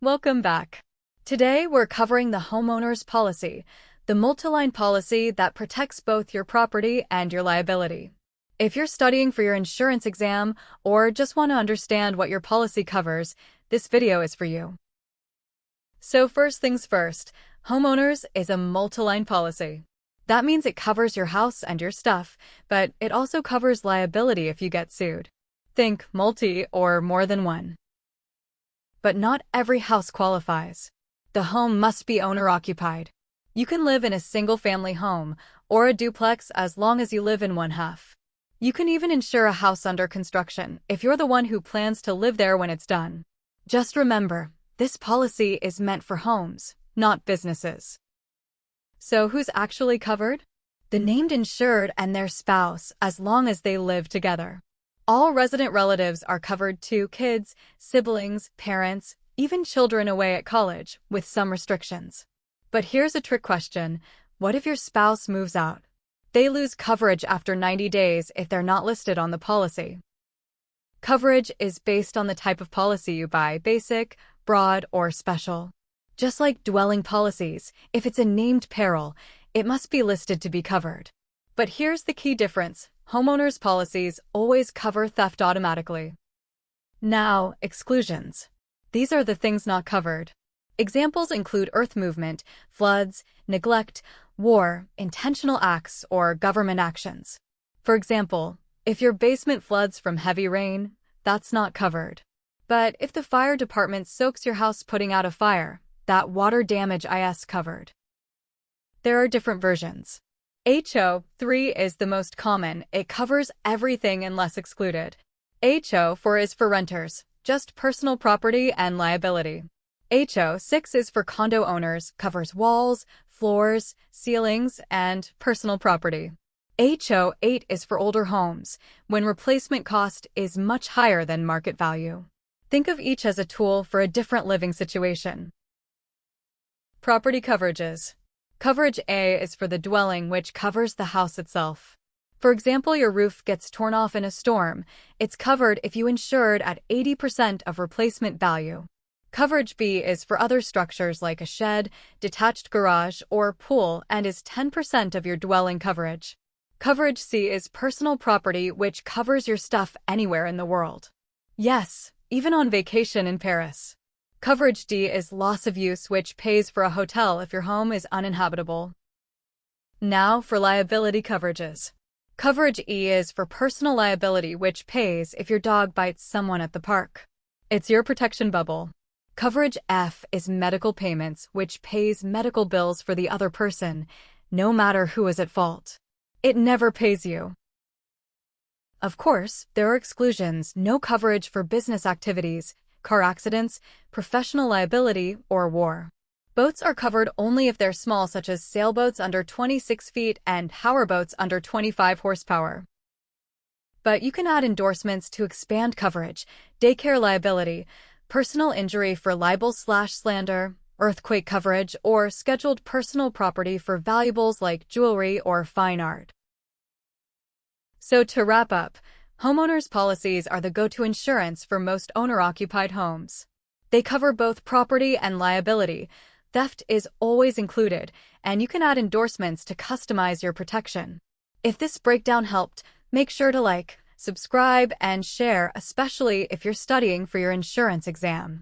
Welcome back. Today we're covering the Homeowners Policy, the multi-line policy that protects both your property and your liability. If you're studying for your insurance exam or just want to understand what your policy covers, this video is for you. So first things first, Homeowners is a multi-line policy. That means it covers your house and your stuff, but it also covers liability if you get sued. Think multi or more than one. But not every house qualifies. The home must be owner-occupied. You can live in a single-family home or a duplex as long as you live in one half. You can even insure a house under construction if you're the one who plans to live there when it's done. Just remember, this policy is meant for homes, not businesses. So who's actually covered? The named insured and their spouse, as long as they live together. All resident relatives are covered too: kids, siblings, parents, even children away at college, with some restrictions. But here's a trick question. What if your spouse moves out? They lose coverage after 90 days if they're not listed on the policy. Coverage is based on the type of policy you buy: basic, broad, or special. Just like dwelling policies, if it's a named peril, it must be listed to be covered. But here's the key difference. Homeowners policies always cover theft automatically. Now, exclusions. These are the things not covered. Examples include earth movement, floods, neglect, war, intentional acts, or government actions. For example, if your basement floods from heavy rain, that's not covered. But if the fire department soaks your house putting out a fire, that water damage is covered. There are different versions. HO3 is the most common. It covers everything unless excluded. HO4 is for renters, just personal property and liability. HO6 is for condo owners, covers walls, floors, ceilings, and personal property. HO8 is for older homes, when replacement cost is much higher than market value. Think of each as a tool for a different living situation. Property coverages. Coverage A is for the dwelling, which covers the house itself. For example, your roof gets torn off in a storm. It's covered if you insured at 80% of replacement value. Coverage B is for other structures like a shed, detached garage, or pool and is 10% of your dwelling coverage. Coverage C is personal property, which covers your stuff anywhere in the world. Yes, even on vacation in Paris. Coverage D is loss of use, which pays for a hotel if your home is uninhabitable. Now for liability coverages. Coverage E is for personal liability, which pays if your dog bites someone at the park. It's your protection bubble. Coverage F is medical payments, which pays medical bills for the other person, no matter who is at fault. It never pays you. Of course, there are exclusions: no coverage for business activities, car accidents, professional liability, or war. Boats are covered only if they're small, such as sailboats under 26 feet and powerboats under 25 horsepower. But you can add endorsements to expand coverage: daycare liability, personal injury for libel/slander, earthquake coverage, or scheduled personal property for valuables like jewelry or fine art. So to wrap up, homeowners policies are the go-to insurance for most owner-occupied homes. They cover both property and liability. Theft is always included, and you can add endorsements to customize your protection. If this breakdown helped, make sure to like, subscribe, and share, especially if you're studying for your insurance exam.